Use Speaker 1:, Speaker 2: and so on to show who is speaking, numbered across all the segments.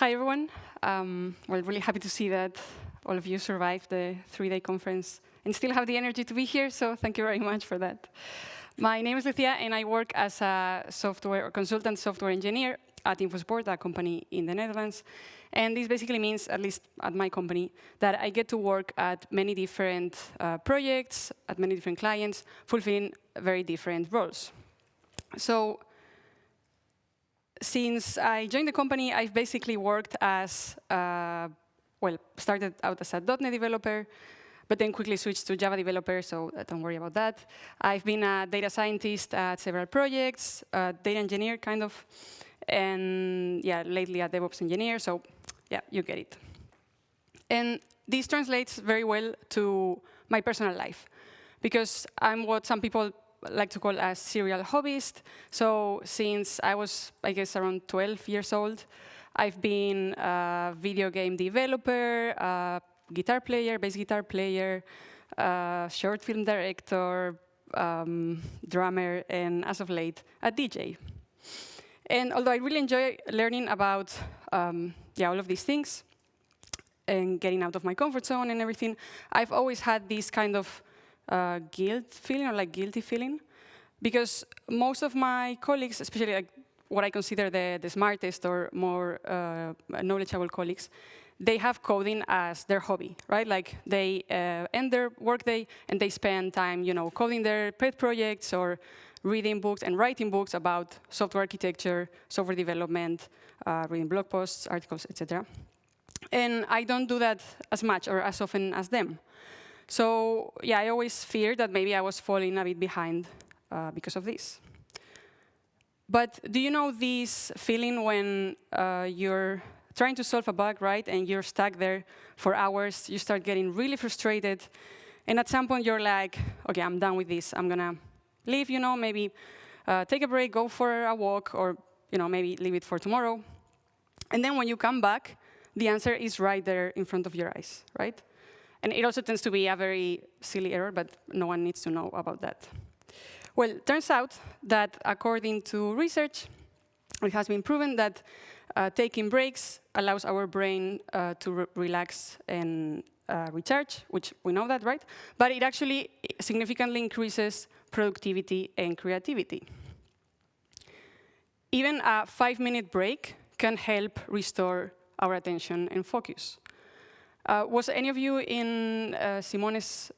Speaker 1: Hi, everyone. Well, really happy to see that all of you survived the 3-day conference and still have the energy to be here, so thank you very much for that. My name is Lucía, and I work as a consultant software engineer at InfoSport, a company in the Netherlands. And this basically means, at least at my company, that I get to work at many different projects, at many different clients, fulfilling very different roles. So since I joined the company, I've basically worked as, started out as a .NET developer, but then quickly switched to Java developer, so don't worry about that. I've been a data scientist at several projects, a data engineer, kind of, and yeah, lately a DevOps engineer, so yeah, you get it. And this translates very well to my personal life, because I'm what some people like to call a serial hobbyist. So since I was, I guess, around 12 years old, I've been a video game developer, a guitar player, bass guitar player, short film director, drummer, and as of late, a DJ. And although I really enjoy learning about all of these things and getting out of my comfort zone and everything, I've always had this kind of guilt feeling, or like guilty feeling, because most of my colleagues, especially like what I consider the smartest or more knowledgeable colleagues, they have coding as their hobby, right? Like they end their workday and they spend time, coding their pet projects or reading books and writing books about software architecture, software development, reading blog posts, articles, etc. And I don't do that as much or as often as them. So yeah, I always feared that maybe I was falling a bit behind because of this. But do you know this feeling when you're trying to solve a bug, right, and you're stuck there for hours, you start getting really frustrated, and at some point you're like, okay, I'm done with this, I'm gonna leave, maybe take a break, go for a walk, or maybe leave it for tomorrow. And then when you come back, the answer is right there in front of your eyes, right? And it also tends to be a very silly error, but no one needs to know about that. Well, it turns out that according to research, it has been proven that taking breaks allows our brain to relax and recharge, which we know that, right? But it actually significantly increases productivity and creativity. Even a 5-minute break can help restore our attention and focus. Was any of you in Simone's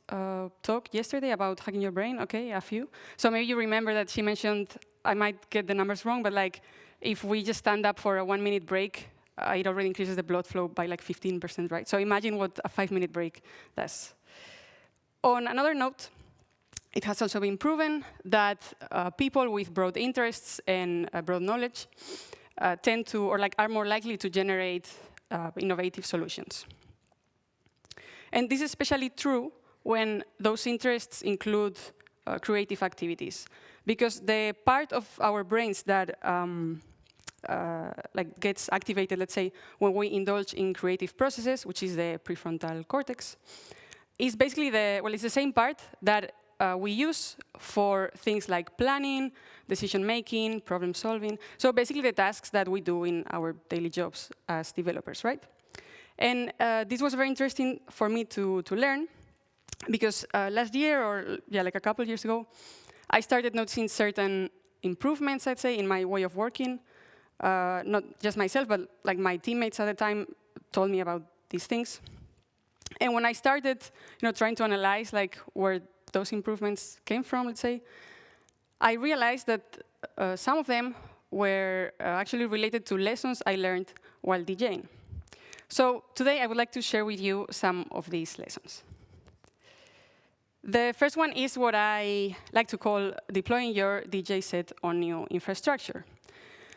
Speaker 1: talk yesterday about hacking your brain? OK, a few. So maybe you remember that she mentioned, I might get the numbers wrong, but like if we just stand up for a 1-minute break, it already increases the blood flow by like 15%, right? So imagine what a 5-minute break does. On another note, it has also been proven that people with broad interests and broad knowledge tend to, or like are more likely to generate innovative solutions. And this is especially true when those interests include creative activities, because the part of our brains that gets activated, let's say, when we indulge in creative processes, which is the prefrontal cortex, is basically it's the same part that we use for things like planning, decision-making, problem-solving. So basically the tasks that we do in our daily jobs as developers, right? And this was very interesting for me to learn, because last year, or like a couple of years ago, I started noticing certain improvements, I'd say, in my way of working. Not just myself, but like my teammates at the time told me about these things. And when I started trying to analyze like where those improvements came from, let's say, I realized that some of them were actually related to lessons I learned while DJing. So today I would like to share with you some of these lessons. The first one is what I like to call deploying your DJ set on new infrastructure.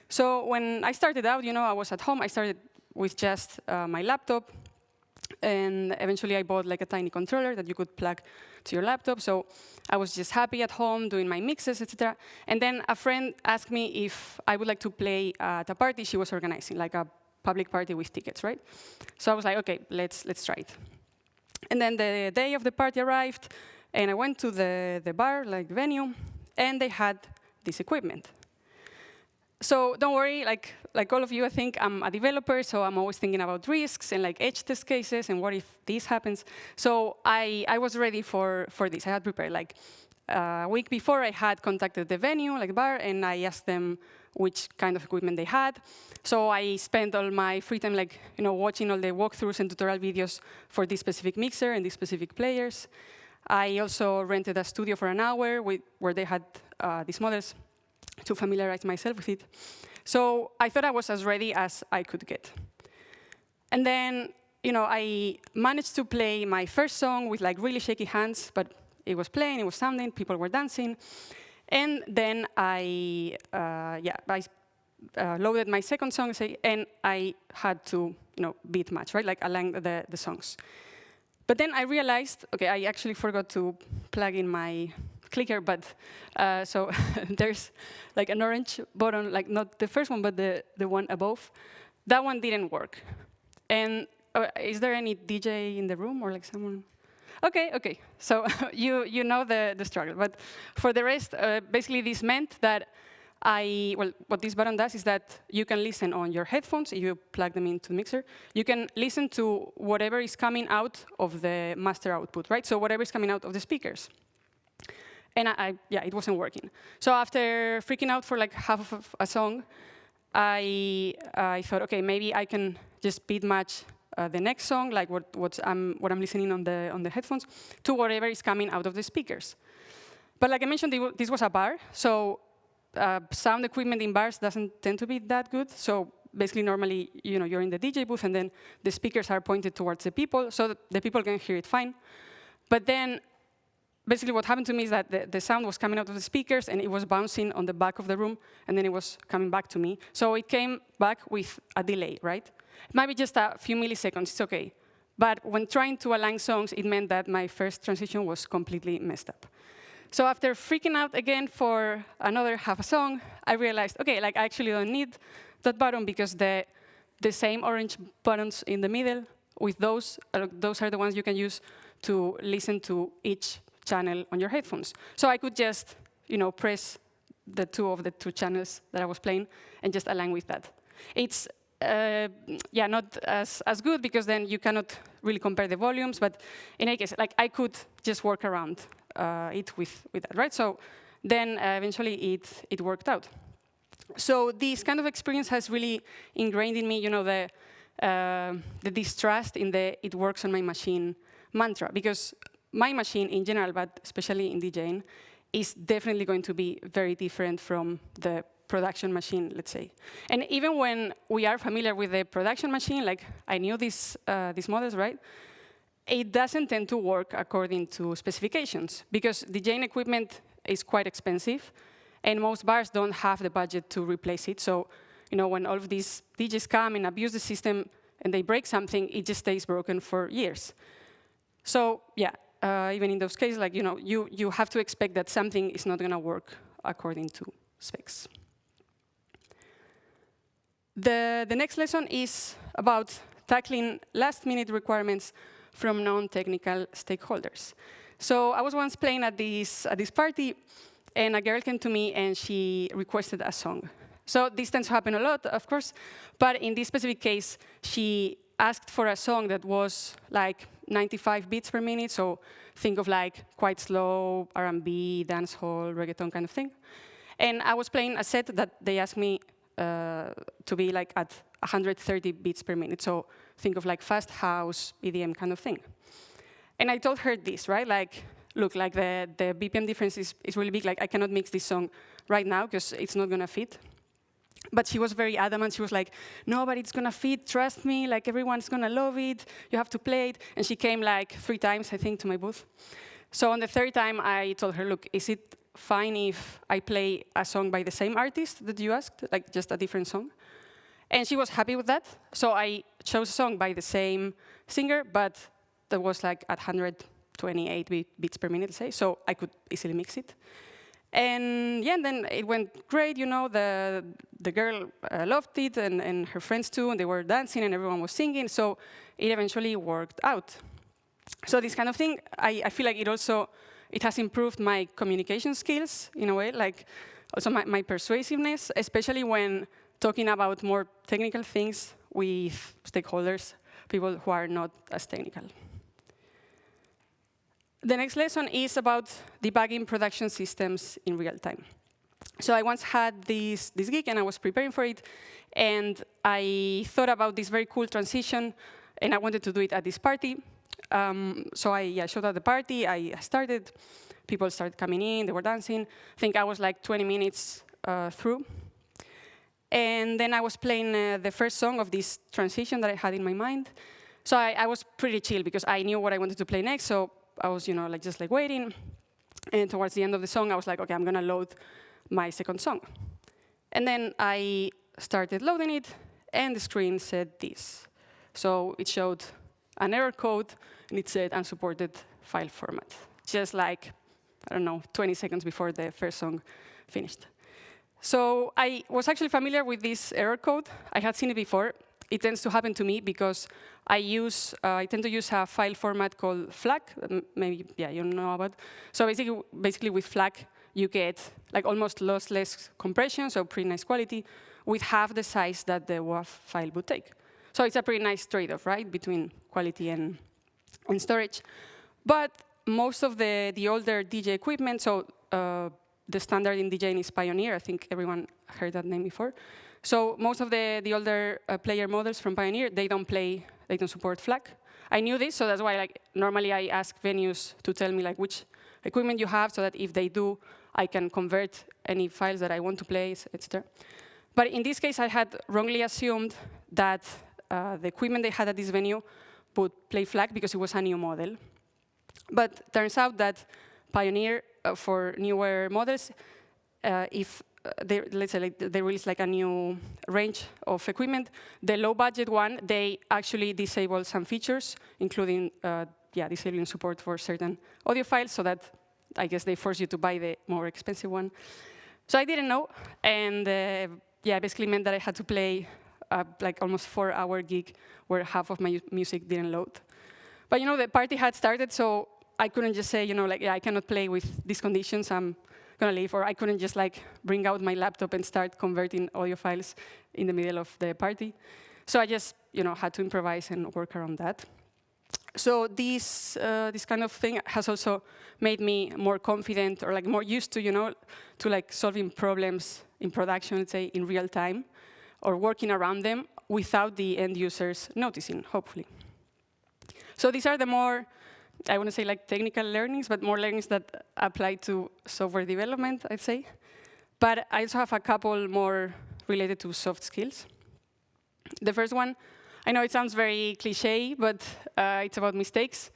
Speaker 1: So when I started out, I was at home. I started with just my laptop. And eventually I bought like a tiny controller that you could plug to your laptop. So I was just happy at home doing my mixes, etc. And then a friend asked me if I would like to play at a party she was organizing, like a public party with tickets, right? So I was like, OK, let's try it. And then the day of the party arrived, and I went to the bar, like the venue, and they had this equipment. So don't worry, like all of you, I think I'm a developer, so I'm always thinking about risks and like edge test cases and what if this happens. So I was ready for this. I had prepared. Like a week before, I had contacted the venue, like the bar, and I asked them which kind of equipment they had. So I spent all my free time like watching all the walkthroughs and tutorial videos for this specific mixer and these specific players. I also rented a studio for an hour where they had these models to familiarize myself with it. So I thought I was as ready as I could get. And then, I managed to play my first song with like really shaky hands, but it was playing, it was sounding, people were dancing. And then I loaded my second song, and I had to, beat match, right? Like align the songs. But then I realized, okay, I actually forgot to plug in my clicker, but so there's like an orange button, like not the first one, but the one above. That one didn't work. And is there any DJ in the room or like someone? Okay. So you know the struggle. But for the rest, basically this meant that what this button does is that you can listen on your headphones if you plug them into the mixer. You can listen to whatever is coming out of the master output, right? So whatever is coming out of the speakers. And it wasn't working. So after freaking out for like half of a song, I thought, okay, maybe I can just beat match the next song, like what I'm listening on the headphones, to whatever is coming out of the speakers. But like I mentioned, this was a bar, so sound equipment in bars doesn't tend to be that good. So basically, normally, you're in the DJ booth, and then the speakers are pointed towards the people, so that the people can hear it fine. But then, basically, what happened to me is that the sound was coming out of the speakers, and it was bouncing on the back of the room, and then it was coming back to me. So it came back with a delay, right? It might be just a few milliseconds, it's OK. But when trying to align songs, it meant that my first transition was completely messed up. So after freaking out again for another half a song, I realized, OK, like I actually don't need that button, because the same orange buttons in the middle, with those are the ones you can use to listen to each channel on your headphones. So I could just, press the two channels that I was playing and just align with that. It's not as good, because then you cannot really compare the volumes. But in any case, like I could just work around it with that, right? So then eventually it worked out. So this kind of experience has really ingrained in me, the distrust in the "it works on my machine" mantra, because my machine in general, but especially in DJing, is definitely going to be very different from the production machine, let's say. And even when we are familiar with the production machine, like I knew these models, right? It doesn't tend to work according to specifications, because DJing equipment is quite expensive, and most bars don't have the budget to replace it. So, when all of these DJs come and abuse the system and they break something, it just stays broken for years. So, even in those cases, like you have to expect that something is not going to work according to specs. The next lesson is about tackling last-minute requirements from non-technical stakeholders. So I was once playing at this party, and a girl came to me and she requested a song. So this tends to happen a lot, of course, but in this specific case, she asked for a song that was like 95 beats per minute, so think of like quite slow R&B, dancehall, reggaeton kind of thing. And I was playing a set that they asked me to be like at 130 beats per minute, so think of like fast house, EDM kind of thing. And I told her this, right? Like, look, like the BPM difference is really big. Like, I cannot mix this song right now because it's not gonna fit. But she was very adamant. She was like, no, but it's gonna fit, trust me, like everyone's gonna love it, you have to play it. And she came like 3 times, I think, to my booth. So on the 3rd time, I told her, look, is it fine if I play a song by the same artist that you asked, like just a different song? And she was happy with that. So I chose a song by the same singer, but that was like at 128 beats per minute, say, so I could easily mix it. And yeah, and then it went great, you know, the girl loved it, and her friends too, and they were dancing, and everyone was singing, so it eventually worked out. So this kind of thing, I feel like it has improved my communication skills, in a way, like Also my persuasiveness, especially when talking about more technical things with stakeholders, people who are not as technical. The next lesson is about debugging production systems in real time. So I once had this gig, and I was preparing for it, and I thought about this very cool transition, and I wanted to do it at this party. So I showed at the party, I started, people started coming in, they were dancing. I think I was like 20 minutes through. And then I was playing the first song of this transition that I had in my mind. So I was pretty chill, because I knew what I wanted to play next, so I was just waiting. And towards the end of the song, I was like, OK, I'm going to load my second song. And then I started loading it, and the screen said this. So it showed an error code, and it said unsupported file format, just like, I don't know, 20 seconds before the first song finished. So I was actually familiar with this error code. I had seen it before. It tends to happen to me because I tend to use a file format called FLAC. Maybe, yeah, you know about. So basically with FLAC, you get like almost lossless compression, so pretty nice quality, with half the size that the WAV file would take. So it's a pretty nice trade-off, right, between quality and storage. But most of the older DJ equipment, so the standard in DJing is Pioneer. I think everyone heard that name before. So most of the older player models from Pioneer, they don't support FLAC. I knew this, so that's why normally I ask venues to tell me which equipment you have, so that if they do, I can convert any files that I want to play, etc. But in this case, I had wrongly assumed that the equipment they had at this venue would play FLAC because it was a new model. But turns out that Pioneer, for newer models, if let's say they release a new range of equipment, the low-budget one, they actually disable some features, including disabling support for certain audio files, so that I guess they force you to buy the more expensive one. So I didn't know, and basically meant that I had to play almost 4-hour gig where half of my music didn't load. But the party had started, so I couldn't just say, I cannot play with these conditions, I'm going to leave. Or I couldn't just bring out my laptop and start converting audio files in the middle of the party. So I just had to improvise and work around that. So this kind of thing has also made me more confident, or more used to, to solving problems in production, let's say, in real time, or working around them without the end users noticing, hopefully. So these are the more, I want to say technical learnings, but more learnings that apply to software development, I'd say. But I also have a couple more related to soft skills. The first one, I know it sounds very cliche, but it's about mistakes.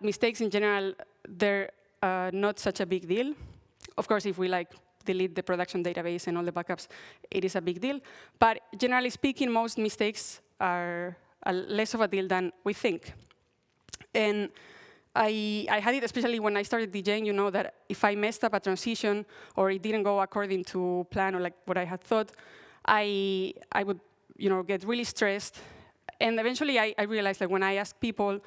Speaker 1: Mistakes in general, they're not such a big deal. Of course, if we delete the production database and all the backups, it is a big deal. But generally speaking, most mistakes are less of a deal than we think. And I had it especially when I started DJing, that if I messed up a transition or it didn't go according to plan or what I had thought, I would get really stressed. And eventually I realized when I asked people,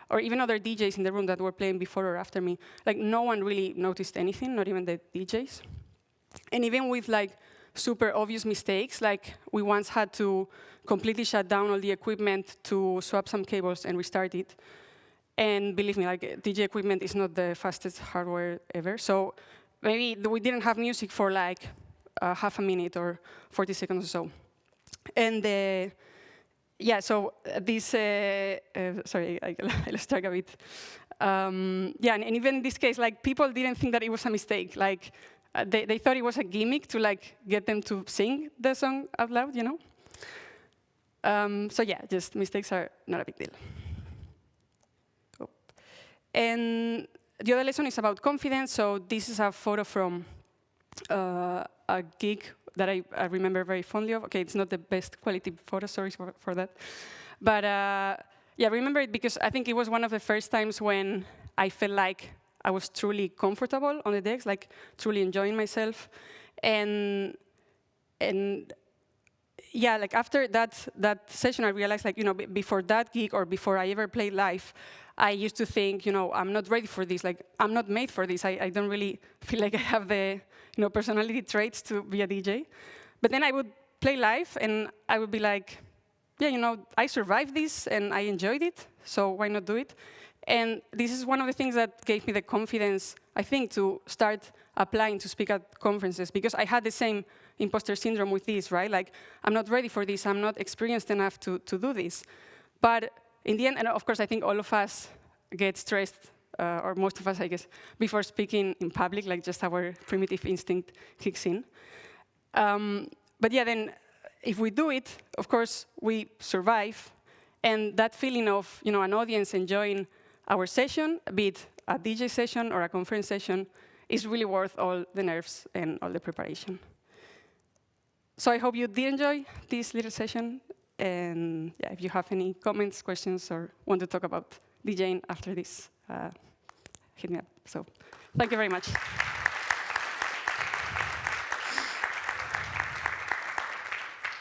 Speaker 1: or even other DJs in the room that were playing before or after me, no one really noticed anything, not even the DJs. And even with super obvious mistakes, we once had to completely shut down all the equipment to swap some cables and restart it. And believe me, DJ equipment is not the fastest hardware ever. So maybe we didn't have music for half a minute or 40 seconds or so. And so this, sorry, I lost track a bit. And even in this case, people didn't think that it was a mistake. They thought it was a gimmick to get them to sing the song out loud, So yeah, just mistakes are not a big deal. And the other lesson is about confidence. So this is a photo from a gig that I remember very fondly of. OK, it's not the best quality photo, sorry for that. But I remember it because I think it was one of the first times when I felt like I was truly comfortable on the decks, truly enjoying myself. And yeah, like after that session, I realized, like, before that gig or before I ever played live, I used to think, I'm not ready for this. Like, I'm not made for this. I don't really feel like I have the, personality traits to be a DJ. But then I would play live, and I would be like, yeah, I survived this, and I enjoyed it, so why not do it? And this is one of the things that gave me the confidence, I think, to start applying to speak at conferences, because I had the same imposter syndrome with this, right? Like, I'm not ready for this. I'm not experienced enough to do this. But in the end, and of course, I think all of us get stressed, or most of us, I guess, before speaking in public, like just our primitive instinct kicks in. But yeah, then if we do it, of course, we survive. And that feeling of, an audience enjoying our session, be it a DJ session or a conference session, is really worth all the nerves and all the preparation. So I hope you did enjoy this little session. And yeah, if you have any comments, questions, or want to talk about DJing after this, hit me up. So thank you very much.